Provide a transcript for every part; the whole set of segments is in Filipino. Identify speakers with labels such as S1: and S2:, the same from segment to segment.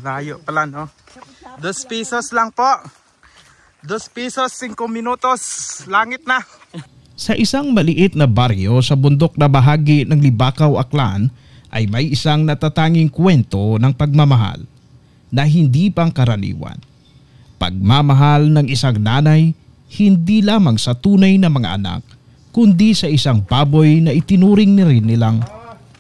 S1: Layo pala, no? 2 pesos lang po. 2 pesos, 5 minutos. Langit na.
S2: Sa isang maliit na baryo sa bundok na bahagi ng Libakaw, Aklan ay may isang natatanging kwento ng pagmamahal na hindi pangkaraniwan. Pagmamahal ng isang nanay hindi lamang sa tunay na mga anak kundi sa isang baboy na itinuring ni rin nilang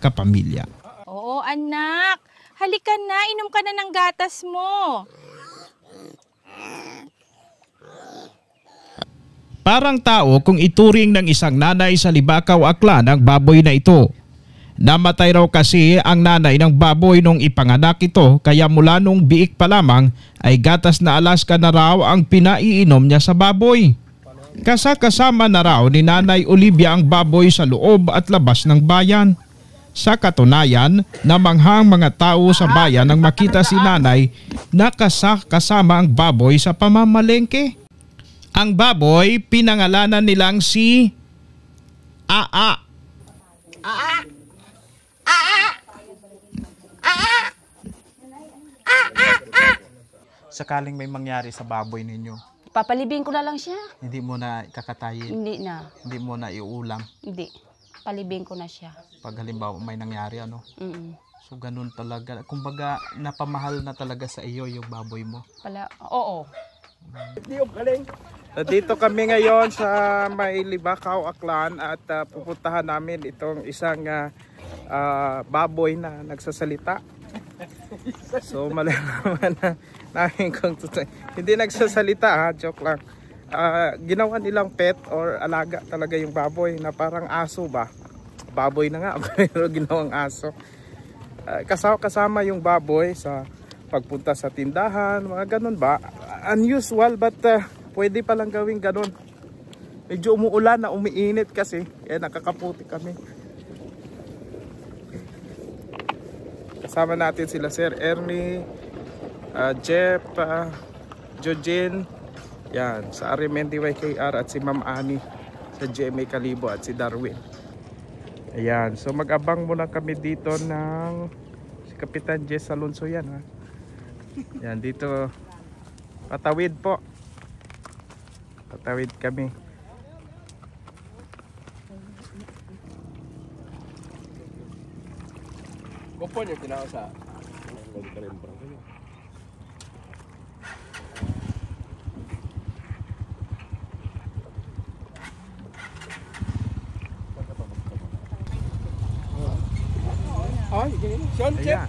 S2: kapamilya.
S3: Oo anak, halika na, inom ka na ng gatas mo.
S2: Parang tao kung ituring ng isang nanay sa Libakaw, Aklan ang baboy na ito. Namatay raw kasi ang nanay ng baboy nung ipanganak ito kaya mula nung biik pa lamang ay gatas na Alaska na raw ang pinaiinom niya sa baboy. Kasama na raw ni Nanay Olivia ang baboy sa loob at labas ng bayan. Sa katunayan, namanghang mga tao sa bayan nang makita si nanay na kasama ang baboy sa pamamalengke. Ang baboy pinangalanan nilang si Aa.
S1: Sakaling may mangyari sa baboy ninyo,
S3: Papalibing ko na lang siya.
S1: hindi mo na kakatayin,
S3: Hindi na.
S1: hindi mo na iulam.
S3: Hindi. Palibing ko na siya.
S1: Pag halimbawa may nangyari, ano?
S3: Mm-mm.
S1: So ganun talaga. Kumbaga napamahal na talaga sa iyo yung baboy mo.
S3: Oo.
S1: Dito kami ngayon sa may Libakaw, Aklan at pupuntahan namin itong isang baboy na nagsasalita. So malalaman na namin kung hindi nagsasalita, ha, joke lang. Ginawa nilang pet or alaga talaga yung baboy na parang aso ba? Baboy na nga pero ginawang aso. Kasama yung baboy sa pagpunta sa tindahan, mga ganun ba? Unusual but pwede palang gawing ganun. Medyo umuulan na umiinit kasi kaya nakakaputi kami. Kasama natin sila Sir Ernie, Jeff, Jojin, yan, sa Arimendi YKR at si Ma'am Ani sa GMA Kalibo at si Darwin. Ayan, so mag-abang muna kami dito ng si Kapitan Jess Alonso yan, ha. Yan, dito patawid po. Patawid kami.
S4: Kupon yung tinawag sa ay, ganyan. Sean, check.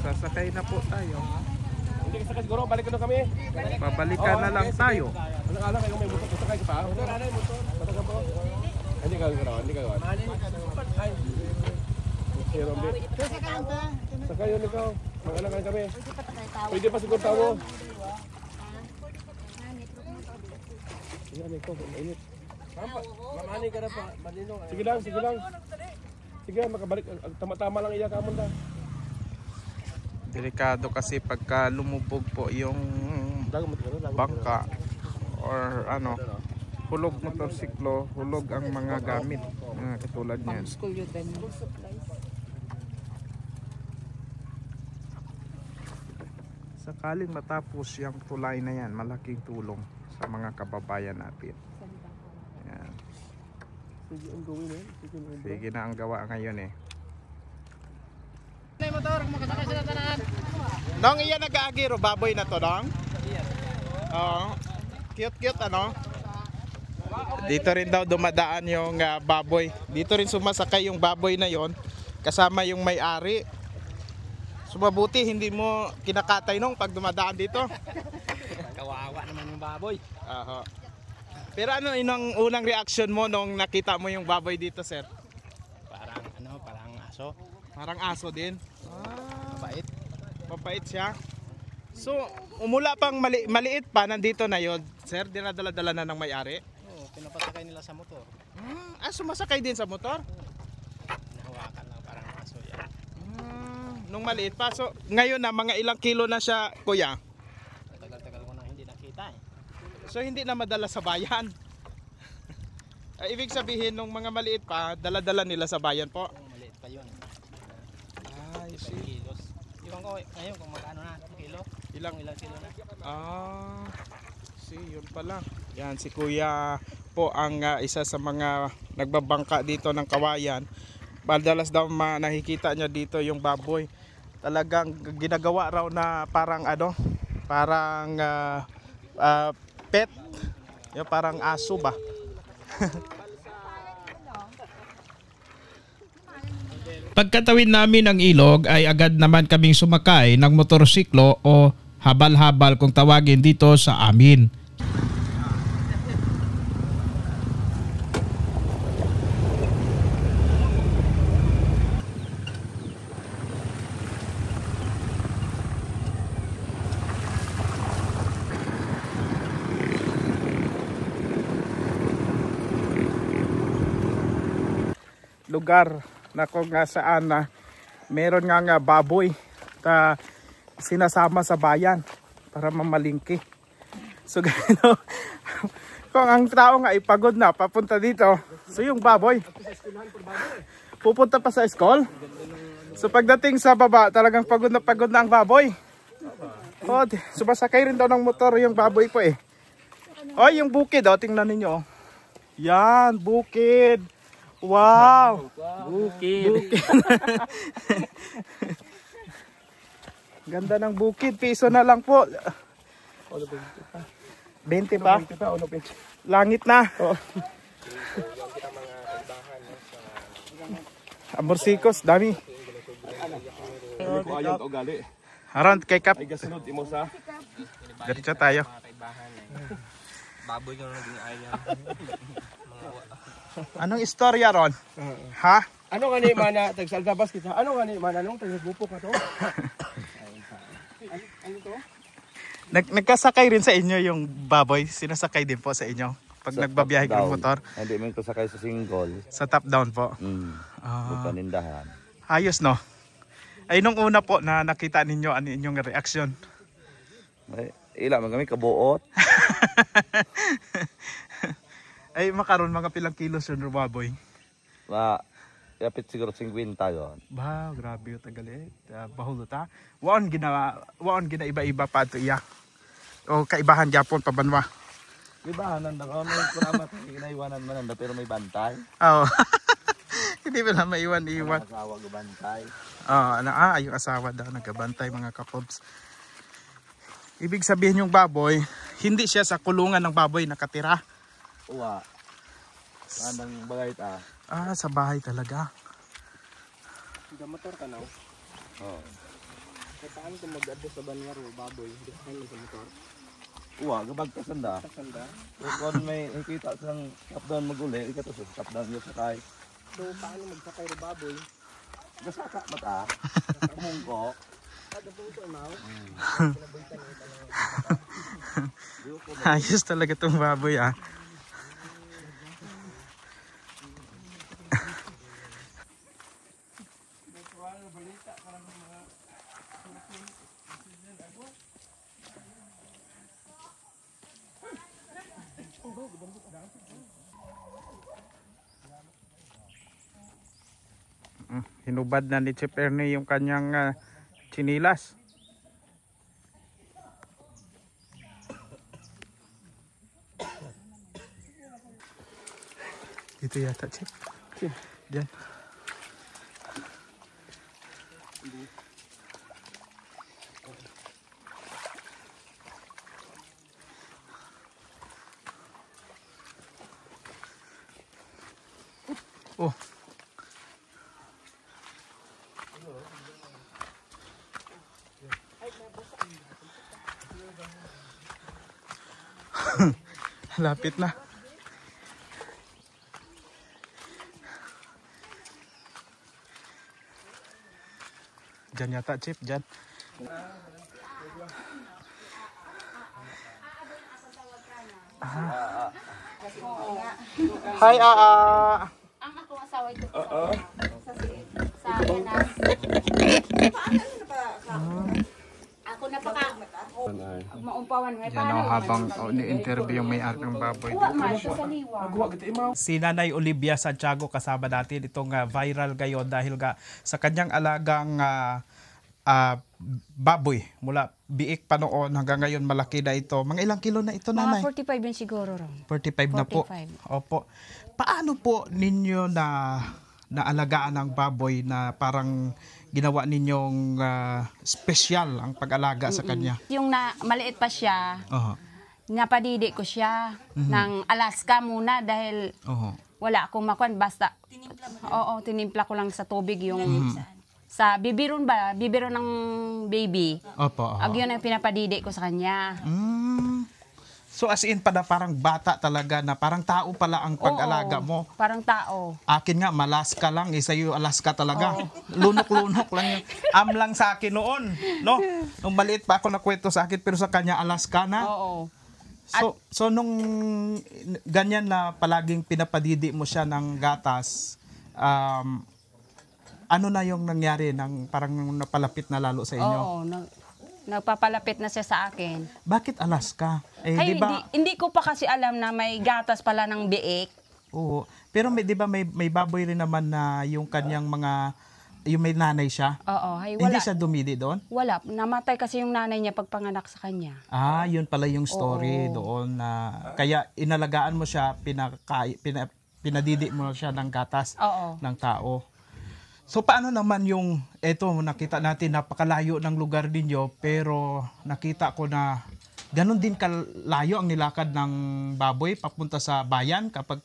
S1: Sasakay na po tayo.
S4: Hindi ka sakay siguro, balik na kami.
S1: Babalikan na lang tayo.
S4: Alam kayo may motor, sakay ka pa? Patag po. Hindi ka gano'n, hindi ka gano'n. Ay. Sakay yun ikaw. Mag-alangan kami. Pwede pa siguro tao mo. Yan ikaw, mainit. Mamani ka na pa, manino. Sige lang, sige lang. Sige, makabalik. Tama-tama lang iya ka mo na.
S1: Delikado kasi pagka lumubog po yung bangka or ano, hulog motorsiklo, hulog ang mga gamit katulad niyan. Sakaling matapos yung tulay na yan, malaking tulong sa mga kababayan natin. Yan. Sige na ang gawa ngayon eh. Nong iya nag-aagiro baboy na to, dong? Oo. Cute ano? Dito rin daw dumadaan yung baboy. Dito rin sumasakay yung baboy na yon kasama yung may-ari. Sumabuti hindi mo kinakatay nung pag dumadaan dito.
S4: Kawawa naman yung baboy.
S1: Pero ano inang unang reaction mo nung nakita mo yung baboy dito, sir?
S4: Parang aso.
S1: Parang aso din.
S4: Mabait.
S1: Mabait siya. So, umula pang maliit pa nandito na yon, sir, dinadala-dala na ng may-ari.
S4: Oo, pinapasakay nila sa motor.
S1: Sumasakay din sa motor?
S4: Nahawakan lang parang aso yan.
S1: Nung maliit pa. So, ngayon na mga ilang kilo na siya, kuya?
S4: Tagal-tagal ko nang hindi nakita eh.
S1: So, hindi na madala sa bayan. Ibig sabihin, nung mga maliit pa, dala-dala nila sa bayan po?
S4: Maliit pa yun.
S1: I see.
S4: Kilos. Iwan
S5: ko ngayon kung magkano na kilo. Ilang kilo na.
S1: Yun pala. Yan si Kuya po ang isa sa mga nagbabangka dito ng kawayan. Madalas daw nakikita niya dito yung baboy. Talagang ginagawa raw na parang parang pet. Yung parang aso ba?
S2: Pagkatawid namin ng ilog ay agad naman kaming sumakay ng motorsiklo o habal-habal kung tawagin dito sa amin.
S1: Lugar na kung saan meron nga baboy na sinasama sa bayan para mamalingki. So gano, kung ang tao nga ipagod na papunta dito, so yung baboy pupunta pa sa school. So pagdating sa baba, talagang pagod na ang baboy. Sumasakay rin daw ng motor yung baboy po eh. Yung bukid, tingnan ninyo. Yan, bukid. Wow! Bukid. Ganda ng bukid. Piso na lang po. 20 pa? Langit na. Amorsikos, dami. Haran, kay Kap. Diretso tayo.
S5: Baboy ka naging ayaw.
S1: Anong istorya ron? Ha?
S4: Ano nga ni mana tagsaltabas kita? Ano nga ni mana nung tagbupok ka to? Ano to?
S1: Nagkasakay rin sa inyo yung baboy? Sinasakay din po sa inyo pag nagbabiyahe ng motor?
S6: Hindi man ko sakay sa single.
S1: Sa top down po?
S6: Panindahan.
S1: Ayos no? Ay nung una po na nakita ninyo, ano inyong reaksyon?
S6: Ila man kami kabuot.
S1: Ay makaroon mga pilang kilos yun baboy?
S6: Yapit siguro 50 yun.
S1: Ba, grabe yung tagalit. Bahulot ha. Waon gina iba-iba pa ito iya. O kaibahan Japon pabanwa.
S6: Ibahanan lang. May kuramat. Inaiwanan man nanda pero may bantay.
S1: Oo. Hindi mo na maiwan-iwan.
S6: Asawa gabantay.
S1: Yung asawa daw nagabantay mga kapobs. Ibig sabihin yung baboy, hindi siya sa kulungan ng baboy nakatira.
S6: Uwa. Andang bagay ta.
S1: Sa bahay talaga.
S5: Motor ka na.
S6: Oo.
S5: Paano kung mag-adto sa banwaro, baboy? Ano sa motor?
S6: Uwa, gabag ka sanda.
S5: Sanda.
S6: Kung may nakita silang top down maguli, ikato sa top down yung sakay.
S5: So paano magsakay ro baboy?
S6: Gasaka mata. Kumungko.
S1: Ayos talaga itong baboy Hinubad na ni Chef Ernie yung kanyang chinilas. Dito yata Chef. Diyan. Oh. Lapit na. Diyan yata Chip, diyan. Hi,
S3: Ang akong asawa ito sa Yanas. Ako na pa maumpawan may
S1: yan habang ni-interview yung may-ari ng baboy dito. Si Nanay Olivia Santiago kasama natin itong viral ngayon dahil sa kanyang alagang baboy mula biik pa noon hanggang ngayon malaki na ito. Mga ilang kilo na ito, nanay?
S3: Mga 45 yun siguro ron.
S1: 45 na po.
S3: 45.
S1: Opo. Paano po ninyo naalagaan ang baboy na parang ginawa ninyong special ang pag-alaga sa kanya?
S7: Yung maliit pa siya,
S1: Oho.
S7: napadidi ko siya ng Alaska muna dahil
S1: Oho.
S7: wala akong makuan. Basta, tinimpla ko lang sa tubig yung sa bibiron ng baby.
S1: Opo. Oho.
S7: Ag yun ang pinapadidi ko sa kanya.
S1: So as in pala parang bata talaga na parang tao pala ang pag-alaga mo.
S7: Parang tao.
S1: Akin nga, Malaska lang. Isa yung Alaska talaga. Lunok-lunok lang yun. Lang sa akin noon. No? Nung maliit pa ako nakwento sa akin, pero sa kanya Alaska na.
S7: Oo.
S1: So nung ganyan na palaging pinapadidi mo siya ng gatas, ano na yung nangyari? Parang napalapit na lalo sa inyo?
S7: Oo. Nagpapalapit na siya sa akin.
S1: Bakit Alaska?
S7: Ay,
S1: Di ba?
S7: hindi ko pa kasi alam na may gatas pala ng biik.
S1: Oo. Pero di ba may baboy rin naman na yung kanyang yung may nanay siya?
S7: Oo. Ay, wala.
S1: Hindi siya dumidi doon?
S7: Wala. Namatay kasi yung nanay niya pagpanganak sa kanya.
S1: Yun pala yung story
S7: Oo.
S1: doon na kaya inalagaan mo siya, pinadidi mo siya ng gatas
S7: Oo.
S1: ng tao. So paano naman yung nakita natin napakalayo ng lugar ninyo, pero nakita ko na ganun din kalayo ang nilakad ng baboy papunta sa bayan kapag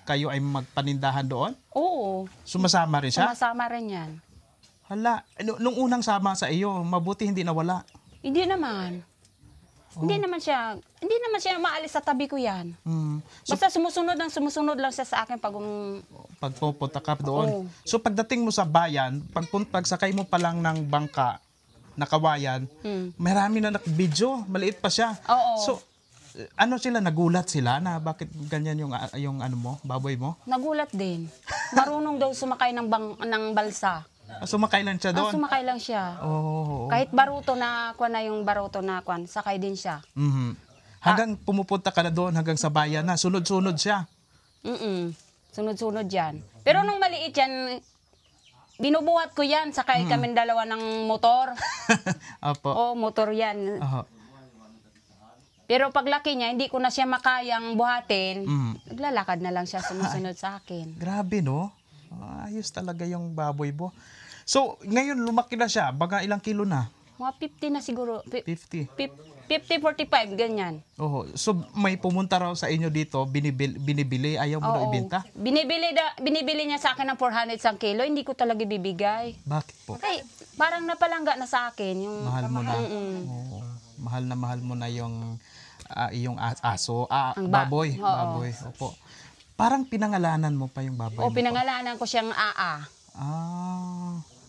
S1: kayo ay magpanindahan doon?
S7: Oo.
S1: Sumasama rin siya?
S7: Sumasama rin yan.
S1: Hala, nung unang sama sa iyo, mabuti hindi nawala.
S7: Hindi naman. Hindi naman siya maalis sa tabi ko yan.
S1: So,
S7: Basta sumusunod lang siya sa akin
S1: pagpupunta ka doon.
S7: Oo.
S1: So pagdating mo sa bayan, pagsakay mo pa lang ng bangka, nakawayan, marami na nakabidyo, maliit pa siya.
S7: Oo.
S1: So nagulat sila na bakit ganyan yung baboy mo?
S7: Nagulat din. Marunong daw sumakay ng balsa.
S1: Sumakay lang siya doon?
S7: Sumakay lang siya.
S1: Oo.
S7: Kahit baruto na sakay din siya.
S1: Hanggang pumupunta ka na doon, hanggang sa bayan na, sunod-sunod siya.
S7: Sunod-sunod yan. Pero nung maliit yan, binubuhat ko yan. Sakay kami dalawa ng motor.
S1: Opo.
S7: Motor yan.
S1: Oho.
S7: Pero paglaki niya, hindi ko na siya makayang buhatin. Naglalakad na lang siya sumusunod sa akin.
S1: Grabe, no? Ayos talaga yung baboy mo. So, ngayon lumaki na siya. Baga ilang kilo na?
S7: Mga 50 na siguro.
S1: 50.
S7: 50, 45, ganyan.
S1: Oh, so may pumunta raw sa inyo dito, binibili, ayaw mo na ibenta?
S7: Binibili niya sa akin ng 400 sa kilo, hindi ko talaga bibigay.
S1: Bakit po?
S7: Ay, parang napalangga na sa akin.
S1: Mahal mo na. Oo. Mahal mo na yung aso, baboy.
S7: Oo.
S1: Baboy, opo. Parang pinangalanan mo pa yung baboy mo.
S7: Pinangalanan ko siyang Aa.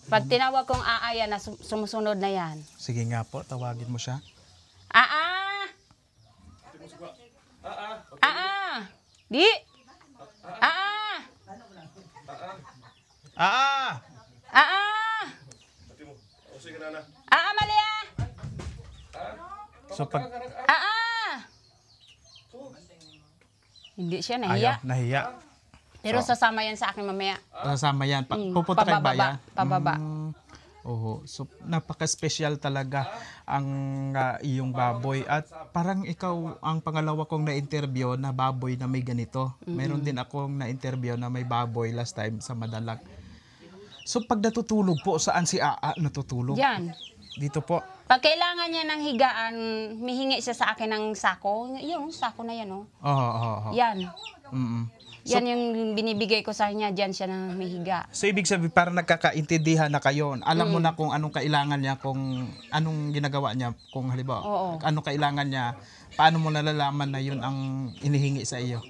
S7: Pag tinawag kong Aa yan, sumusunod na yan.
S1: Sige nga po, tawagin mo siya.
S7: Aa! Aa! Di! Aa! Aa! Aa, Malia!
S1: So pag
S7: Hindi siya nahiya.
S1: nahiya.
S7: Pero sasama yan sa akin mamaya.
S1: Kasama yan. Pupunta kayo bayan?
S7: Pababa.
S1: Oo. So, napaka-special talaga ang iyong baboy. At parang ikaw ang pangalawa kong na-interview na baboy na may ganito. Meron din akong na-interview na may baboy last time sa Madalag. So, pag natutulog po, saan si Aa natutulog?
S7: Yan.
S1: Dito po.
S7: Pag kailangan niya ng higaan, mihingi siya sa akin ng sako. Yung sako na yan, oh.
S1: Oo.
S7: Yan.
S1: So,
S7: Yan yung binibigay ko sa kanya, dyan siya na may higa.
S1: So, ibig sabihin, parang nagkakaintindihan na kayo. Alam mo na kung anong kailangan niya, kung anong ginagawa niya, kung halimbawa, anong kailangan niya, paano mo nalalaman na yun ang inihingi sa iyo?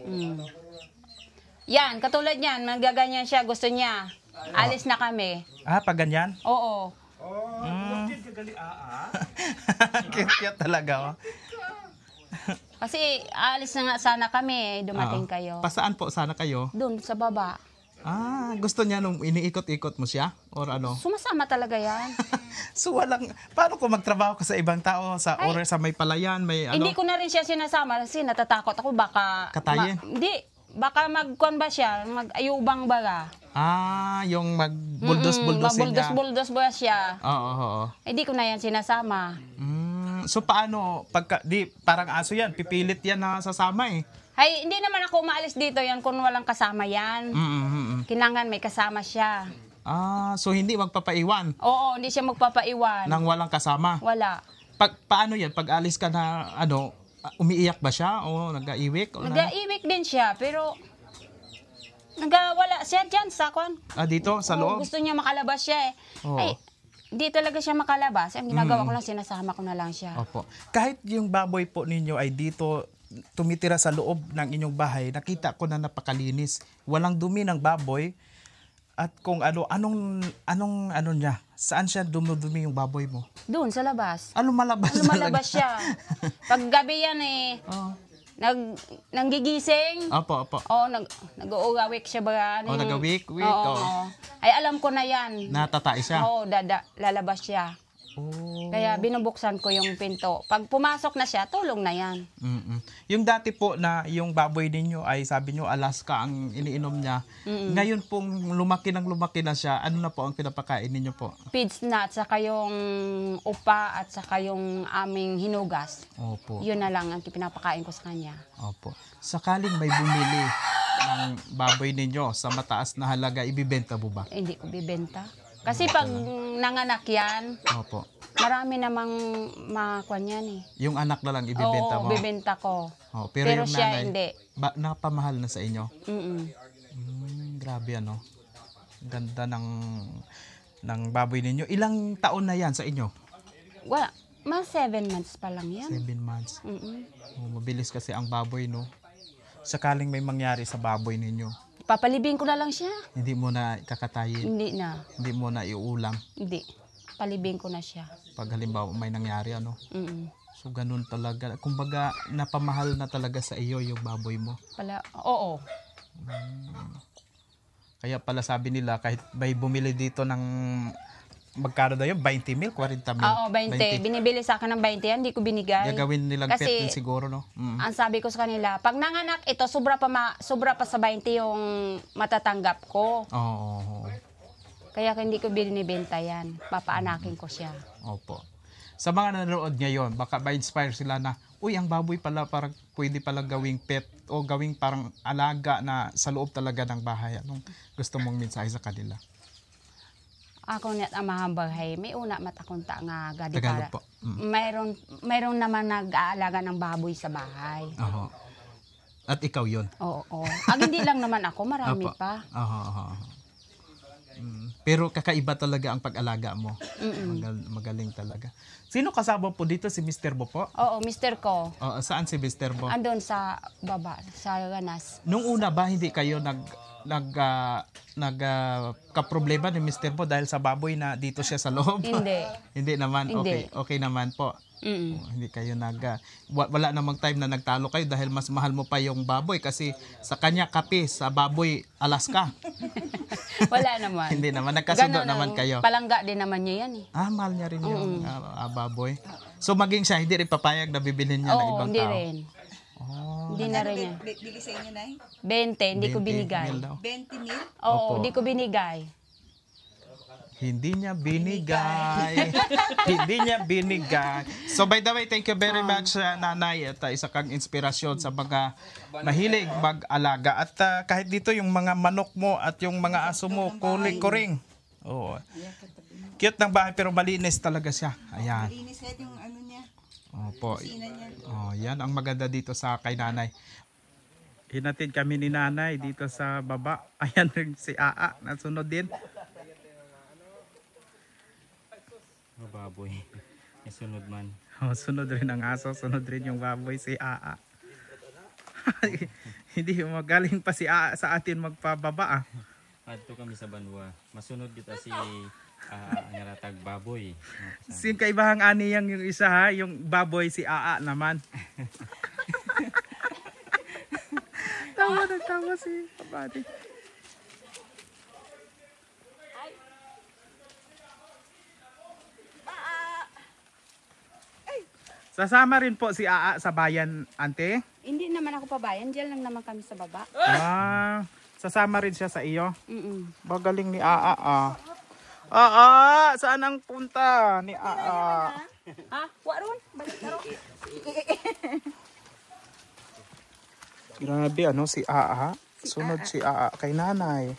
S7: Yan, katulad niyan, magaganyan siya, gusto niya. Alis na kami.
S1: Pag ganyan?
S7: Oo.
S1: Cute talaga, oh.
S7: Kasi alis na nga sana kami, dumating kayo.
S1: Pasaan po sana kayo?
S7: Doon, sa baba.
S1: Gusto niya nung iniikot-ikot mo siya? Or ano?
S7: Sumasama talaga yan.
S1: So paano kung magtrabaho ka sa ibang tao, sa may palayan, may ano?
S7: Hindi ko na rin siya sinasama kasi natatakot ako baka...
S1: Katayin?
S7: Hindi, baka magkuhan ba siya, mag-ayubang baga.
S1: Yung magbuldos-buldosin niya.
S7: Mabuldos-buldos ba siya?
S1: Oo.
S7: Eh, di ko na yan sinasama.
S1: So paano, parang aso yan, pipilit yan na sasama eh.
S7: Hay, hindi naman ako umaalis dito yan kung walang kasama yan. Kinangan may kasama siya.
S1: So hindi magpapaiwan
S7: Oo, hindi siya magpapaiwan.
S1: nang walang kasama.
S7: Wala.
S1: Paano yan? Pag alis ka na, umiiyak ba siya? O nag-aiwik? O
S7: Nag-iwik din siya, pero nagawala siya dyan sa kwan.
S1: dito, sa
S7: Oo,
S1: loob?
S7: gusto niya makalabas siya eh.
S1: Oo.
S7: Ay, di talaga siya makalabas. Ang ginagawa ko lang, sinasama ko na lang siya.
S1: Opo. Kahit yung baboy po ninyo ay dito tumitira sa loob ng inyong bahay, nakita ko na napakalinis. Walang dumi ng baboy. At kung anong niya, saan siya dumudumi yung baboy mo?
S7: Doon sa labas.
S1: Lumalabas
S7: Lumalabas siya. Pag gabi yan eh, nanggigising.
S1: Opo.
S7: Nag-uawik siya ba?
S1: Nag-awik?
S7: Oo. Ay, alam ko na yan.
S1: Natatay siya?
S7: Oo, lalabas siya. Kaya binubuksan ko yung pinto. Pag pumasok na siya, tulong na yan.
S1: Yung dati po na yung baboy ninyo ay sabi nyo Alaska ang iniinom niya. Ngayon pong lumaki na siya, ano na po ang pinapakain ninyo po?
S7: Feeds na at saka yung upa at saka yung aming hinugas.
S1: Opo.
S7: Yun na lang ang pinapakain ko sa kanya.
S1: Opo. Sakaling may bumili ng baboy ninyo sa mataas na halaga, ibibenta mo ba?
S7: Hindi ko bibenta. Kasi pag nanganak yan,
S1: Opo.
S7: marami namang makakwan yan eh.
S1: Yung anak na lang ibibenta mo?
S7: Bibenta ko.
S1: Pero yung
S7: siya
S1: nanay,
S7: hindi.
S1: napamahal na sa inyo? Grabe Ganda ng baboy ninyo. Ilang taon na yan sa inyo?
S7: Wala. Mga 7 months pa lang yan.
S1: 7 months. Mabilis kasi ang baboy, no? Sakaling may mangyari sa baboy ninyo,
S7: Papalibing ko na lang siya.
S1: hindi mo na kakatayin,
S7: Hindi na.
S1: hindi mo na iulam
S7: Hindi. Palibing ko na siya.
S1: pag halimbawa may nangyari, So ganun talaga. Kumbaga napamahal na talaga sa iyo yung baboy mo.
S7: Oo.
S1: Kaya pala sabi nila kahit may bumili dito ng magkano daw yun? 20 mil? 40 mil?
S7: Oo, 20. Binibili sa akin ng 20 yan, hindi ko binigay.
S1: Gagawin nilang pet
S7: Kasi
S1: din siguro, no?
S7: ang sabi ko sa kanila, pag nanganak ito, sobra pa sa 20 yung matatanggap ko.
S1: Oo.
S7: Kaya hindi ko binibenta yan. Papaanakin ko siya.
S1: Opo. Sa mga nanonood ngayon, baka ma-inspire sila na, uy, ang baboy pala parang pwede pala gawing pet o gawing parang alaga na sa loob talaga ng bahay. Anong gusto mong mensahe sa kanila?
S7: Ako net ang mahambahay, may una matakunta nga gadi
S1: Tagalog
S7: para.
S1: po.
S7: Mayroon naman nag-aalaga ng baboy sa bahay.
S1: Oo. At ikaw yun?
S7: Oo. Hindi lang naman ako, marami
S1: Opo.
S7: pa.
S1: Oo. Pero kakaiba talaga ang pag-alaga mo. Magaling talaga. Sino kasama po dito? Si Mr. Bo po?
S7: Oo, mister ko.
S1: Saan si Mr. Bo?
S7: Andun sa baba, sa ganas.
S1: Nung una ba hindi kayo kaproblema ni Mr. Bo dahil sa baboy na dito siya sa loob?
S7: Hindi.
S1: Hindi naman.
S7: Hindi.
S1: Okay naman po. Hindi kayo wala namang time na nagtalo kayo dahil mas mahal mo pa yung baboy kasi sa kanya kape, sa baboy Alaska.
S7: Wala naman.
S1: Hindi naman. Nagkasundo
S7: Ganun
S1: naman
S7: lang.
S1: kayo.
S7: Palangga din naman niya yan eh.
S1: Mahal niya rin yung baboy. So maging siya, hindi rin papayag na bibilhin niya ng
S7: Oo,
S1: ibang
S7: hindi
S1: tao?
S7: rin. Hindi na rin niya.
S8: Bili sa inyo, Nay?
S7: 20, hindi ko
S1: 20
S7: binigay.
S1: mil daw.
S8: 20 mil?
S7: Oo,
S1: Opo.
S7: hindi ko binigay.
S1: Hindi niya binigay. Hindi niya binigay. So by the way, thank you very much Nanay at isa kang inspirasyon sa mga mahilig mag-alaga. At kahit dito yung mga manok mo at yung mga aso mo, kuring. Oo. Cute ng bahay pero malinis talaga siya. Ayan.
S8: Malinis kahit yung ano niya,
S1: Opo.
S8: kusina niya.
S1: Yan ang maganda dito sa kay Nanay. Hinatid kami ni Nanay dito sa baba. Ayan si Aa, nasunod din.
S5: Baboy. May sunod man.
S1: Sunod rin ang aso, sunod rin yung baboy si Aa. Hindi magaling pa si Aa sa atin magpababa.
S5: Adto kami sa Banwa. Masunod kita si ngaratag baboy.
S1: Sin kaibahang ani yang yung isa ha, yung baboy si Aa naman. Tawa si Kapati. Sasama rin po si Aa sa bayan, ante?
S7: Hindi naman ako pabayan, diyan lang naman kami sa baba.
S1: Sasama rin siya sa iyo. Magaling ni Aa ah. Saan ang punta ni Aa?
S7: Ha? Waron? Balik na ron.
S1: Grabe ano si Aa. Sunod si Aa kay nanay.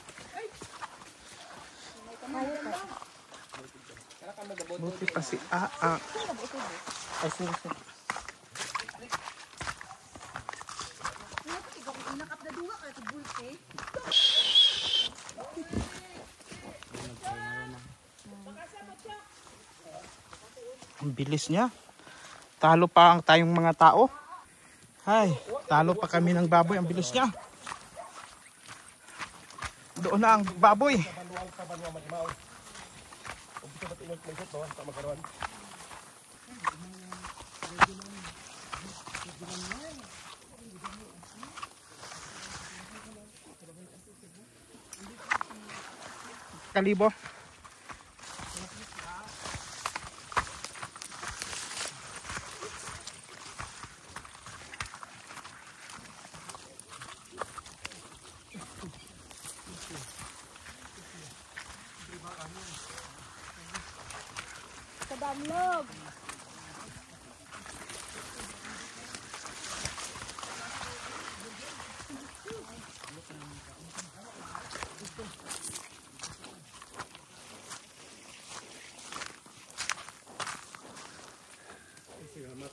S1: Buti pa si Aa. Ay, sige. Ang bilis niya. Talo pa ang tayong mga tao. Hay, talo pa kami ng baboy. Ang bilis niya. Doon na ang baboy. Kalibo.
S3: Kadamlog.
S4: Salamat.